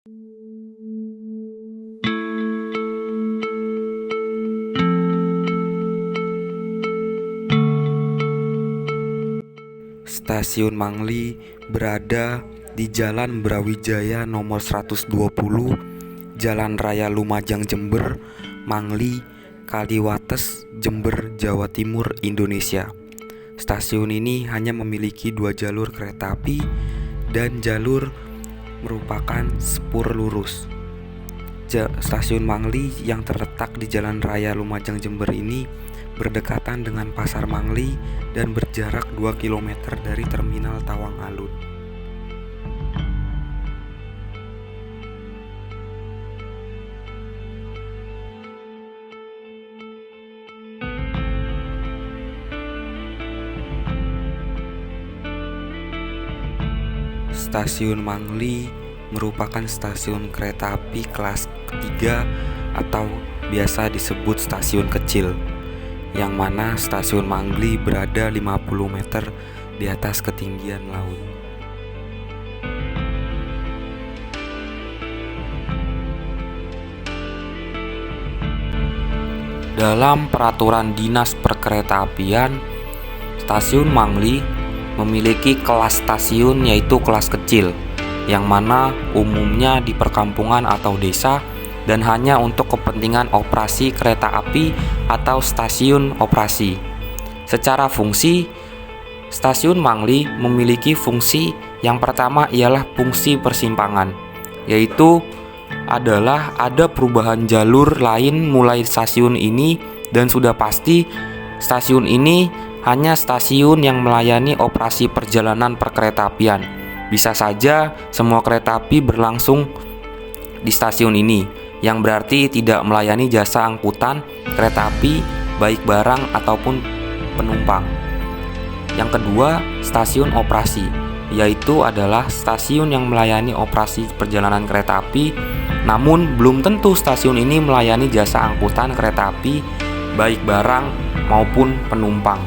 Stasiun Mangli berada di Jalan Brawijaya nomor 120, Jalan Raya Lumajang Jember, Mangli, Kaliwates, Jember, Jawa Timur, Indonesia. Stasiun ini hanya memiliki 2 jalur kereta api dan jalur merupakan spur lurus. Stasiun Mangli yang terletak di Jalan Raya Lumajang Jember ini berdekatan dengan Pasar Mangli dan berjarak 2 km dari Terminal Tawang Alun. Stasiun Mangli merupakan stasiun kereta api kelas ketiga atau biasa disebut stasiun kecil, yang mana stasiun Mangli berada 50 meter di atas ketinggian laut. Dalam peraturan Dinas Perkeretaapian, stasiun Mangli memiliki kelas stasiun yaitu kelas kecil, yang mana umumnya di perkampungan atau desa dan hanya untuk kepentingan operasi kereta api atau stasiun operasi. Secara fungsi, stasiun Mangli memiliki fungsi yang pertama ialah fungsi persimpangan, yaitu adalah ada perubahan jalur lain mulai stasiun ini, dan sudah pasti stasiun ini hanya stasiun yang melayani operasi perjalanan perkeretaapian. Bisa saja semua kereta api berlangsung di stasiun ini, yang berarti tidak melayani jasa angkutan kereta api baik barang ataupun penumpang. Yang kedua, stasiun operasi, yaitu adalah stasiun yang melayani operasi perjalanan kereta api, namun belum tentu stasiun ini melayani jasa angkutan kereta api baik barang maupun penumpang.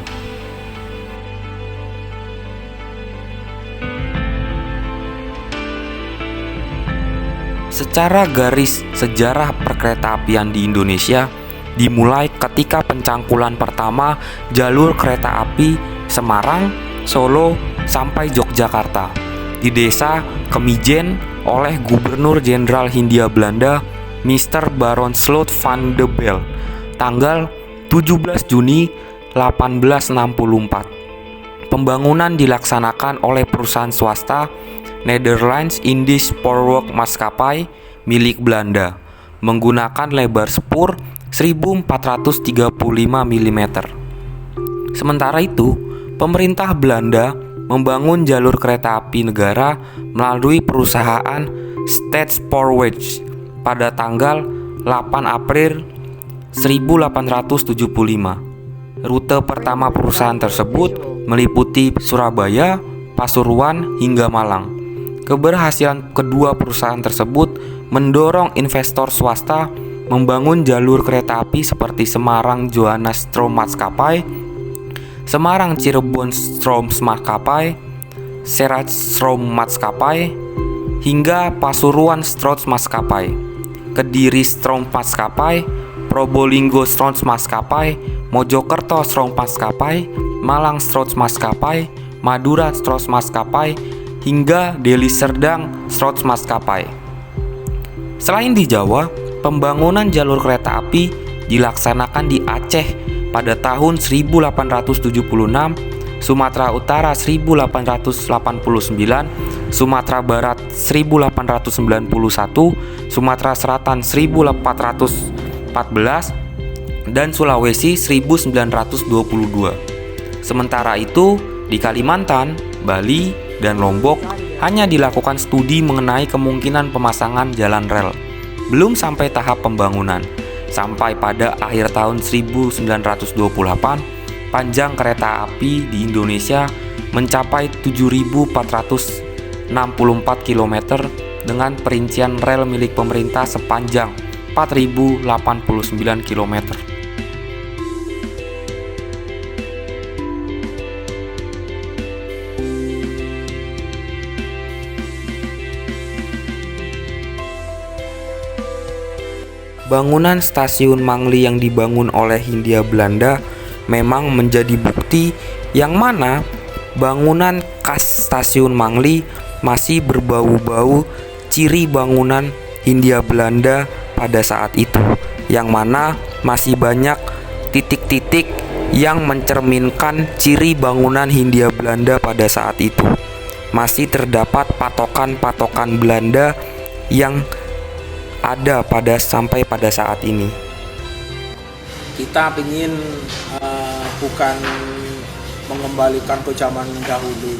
Secara garis sejarah perkeretaapian di Indonesia dimulai ketika pencangkulan pertama jalur kereta api Semarang, Solo, sampai Yogyakarta di desa Kemijen oleh Gubernur Jenderal Hindia Belanda Mr. Baron Slot van de Bell tanggal 17 Juni 1864. Pembangunan dilaksanakan oleh perusahaan swasta Nederlands Indisch Spoorwerk Maskapai milik Belanda menggunakan lebar spur 1435 mm. Sementara itu, pemerintah Belanda membangun jalur kereta api negara melalui perusahaan Staatspoorweg pada tanggal 8 April 1875. Rute pertama perusahaan tersebut meliputi Surabaya, Pasuruan, hingga Malang. Keberhasilan kedua perusahaan tersebut mendorong investor swasta membangun jalur kereta api seperti Semarang Johannes Stroom Maskapai, Semarang Cirebon Stroom Maskapai, Serat Stroom Maskapai, hingga Pasuruan Stroom Maskapai, Kediri Stroom Maskapai, Probolinggo Stroom Maskapai, Mojokerto Stroom Maskapai, Malang Stroom Maskapai, Madura Stroom Maskapai, hingga Deli Serdang Stroom Maskapai. Selain di Jawa, pembangunan jalur kereta api dilaksanakan di Aceh pada tahun 1876, Sumatera Utara 1889, Sumatera Barat 1891, Sumatera Selatan 1414, dan Sulawesi 1922. Sementara itu, di Kalimantan, Bali, dan Lombok hanya dilakukan studi mengenai kemungkinan pemasangan jalan rel, belum sampai tahap pembangunan. Sampai pada akhir tahun 1928, panjang kereta api di Indonesia mencapai 7.464 km dengan perincian rel milik pemerintah sepanjang 4.089 km. Bangunan Stasiun Mangli yang dibangun oleh Hindia Belanda memang menjadi bukti yang mana bangunan khas Stasiun Mangli masih berbau-bau ciri bangunan Hindia Belanda pada saat itu, yang mana masih banyak titik-titik yang mencerminkan ciri bangunan Hindia Belanda pada saat itu. Masih terdapat patokan-patokan Belanda yang ada sampai pada saat ini. Kita ingin bukan mengembalikan ke zaman dahulu,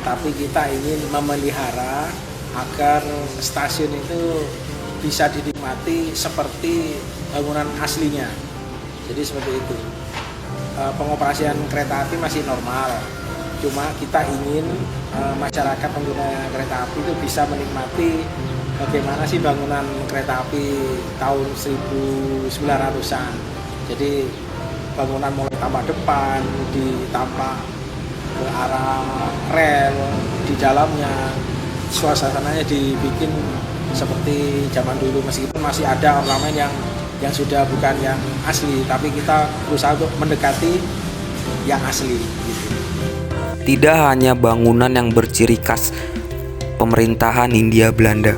tapi kita ingin memelihara agar stasiun itu bisa dinikmati seperti bangunan aslinya. Jadi seperti itu. Pengoperasian kereta api masih normal, cuma kita ingin masyarakat pengguna kereta api itu bisa menikmati bagaimana sih bangunan kereta api tahun 1900-an. Jadi bangunan mulai tampak depan, ditampak ke arah rel, di dalamnya suasananya dibikin seperti zaman dulu, meskipun masih ada ornamen yang sudah bukan yang asli, tapi kita berusaha untuk mendekati yang asli gitu. Tidak hanya bangunan yang berciri khas pemerintahan Hindia Belanda,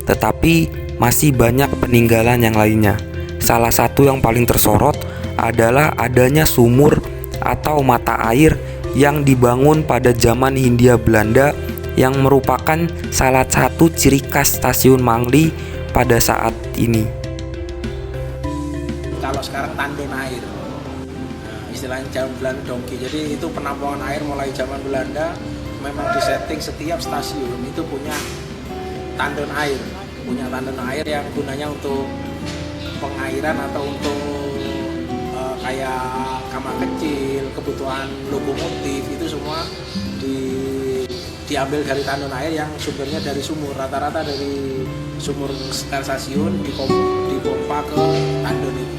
tetapi masih banyak peninggalan yang lainnya. Salah satu yang paling tersorot adalah adanya sumur atau mata air yang dibangun pada zaman Hindia Belanda, yang merupakan salah satu ciri khas Stasiun Mangli pada saat ini. Kalau sekarang tandon air, istilahnya zaman Belanda dongki. Jadi itu penampungan air mulai zaman Belanda, memang disetting setiap stasiun itu punya tandon air yang gunanya untuk pengairan atau untuk kayak kamar kecil, kebutuhan lokomotif, itu semua diambil dari tandon air yang sumbernya dari sumur, rata-rata dari sumur stasiun dipompa ke tandon itu.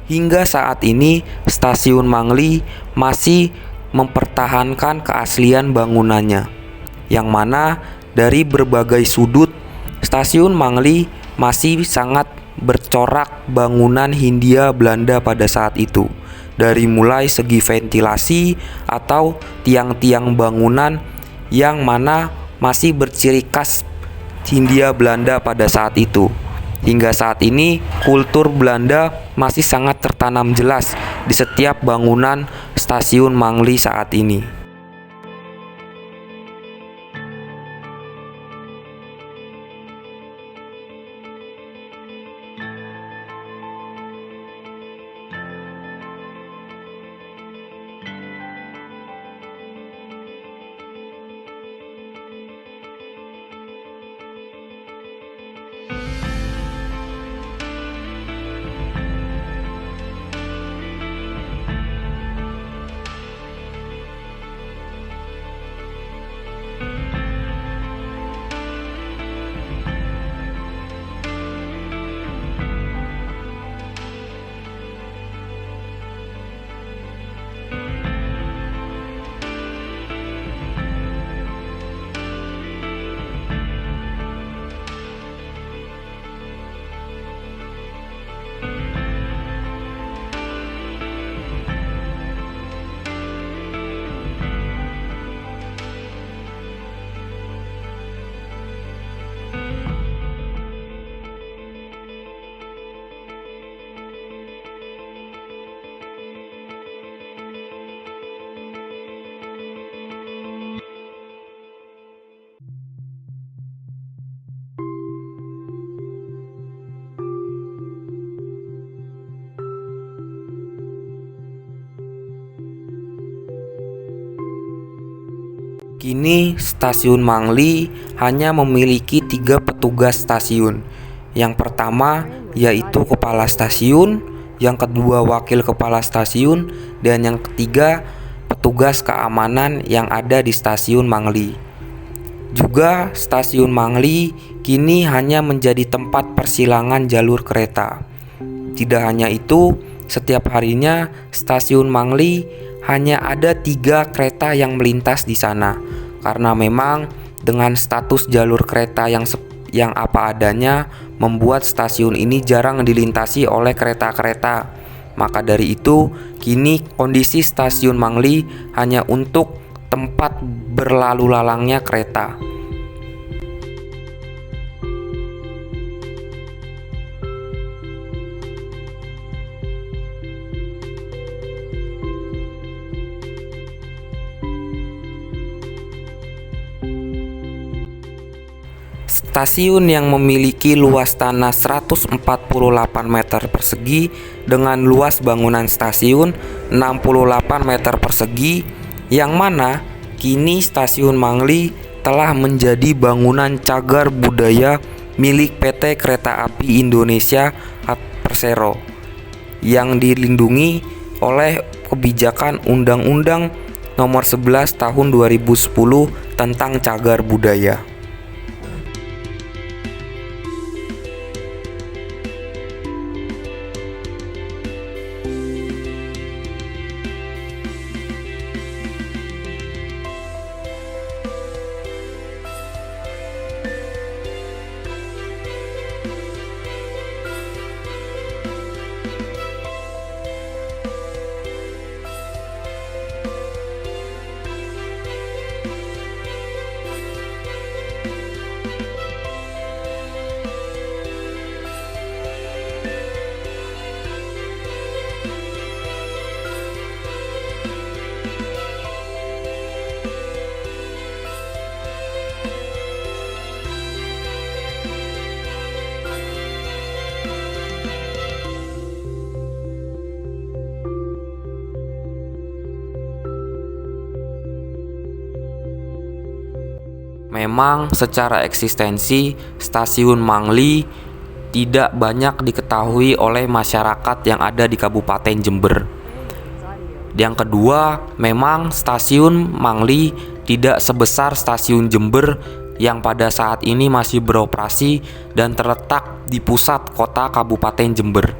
Hingga saat ini, Stasiun Mangli masih mempertahankan keaslian bangunannya, yang mana dari berbagai sudut, Stasiun Mangli masih sangat bercorak bangunan Hindia Belanda pada saat itu. Dari mulai segi ventilasi atau tiang-tiang bangunan yang mana masih berciri khas Hindia Belanda pada saat itu. Hingga saat ini, kultur Belanda masih sangat tertanam jelas di setiap bangunan Stasiun Mangli saat ini. Kini Stasiun Mangli hanya memiliki 3 petugas stasiun. Yang pertama yaitu kepala stasiun, yang kedua wakil kepala stasiun, dan yang ketiga petugas keamanan yang ada di Stasiun Mangli. Juga Stasiun Mangli kini hanya menjadi tempat persilangan jalur kereta. Tidak hanya itu, setiap harinya Stasiun Mangli hanya ada 3 kereta yang melintas di sana. Karena memang dengan status jalur kereta yang apa adanya membuat stasiun ini jarang dilintasi oleh kereta-kereta. Maka dari itu, kini kondisi Stasiun Mangli hanya untuk tempat berlalu lalangnya kereta. Stasiun yang memiliki luas tanah 148 meter persegi dengan luas bangunan stasiun 68 meter persegi, yang mana kini Stasiun Mangli telah menjadi bangunan cagar budaya milik PT Kereta Api Indonesia Persero yang dilindungi oleh kebijakan Undang-Undang Nomor 11 Tahun 2010 tentang cagar budaya. Memang secara eksistensi Stasiun Mangli tidak banyak diketahui oleh masyarakat yang ada di Kabupaten Jember. Yang kedua, memang Stasiun Mangli tidak sebesar Stasiun Jember yang pada saat ini masih beroperasi dan terletak di pusat kota Kabupaten Jember.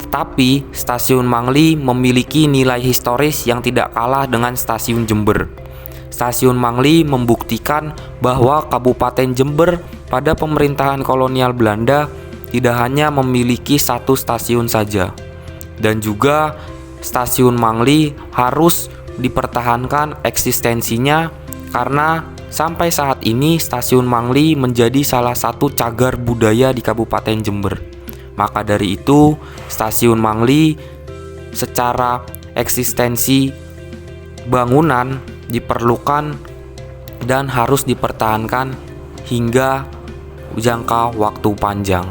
Tetapi Stasiun Mangli memiliki nilai historis yang tidak kalah dengan Stasiun Jember. Stasiun Mangli membuktikan bahwa Kabupaten Jember pada pemerintahan kolonial Belanda tidak hanya memiliki satu stasiun saja, dan juga Stasiun Mangli harus dipertahankan eksistensinya karena sampai saat ini Stasiun Mangli menjadi salah satu cagar budaya di Kabupaten Jember. Maka dari itu, Stasiun Mangli secara eksistensi bangunan diperlukan dan harus dipertahankan hingga jangka waktu panjang.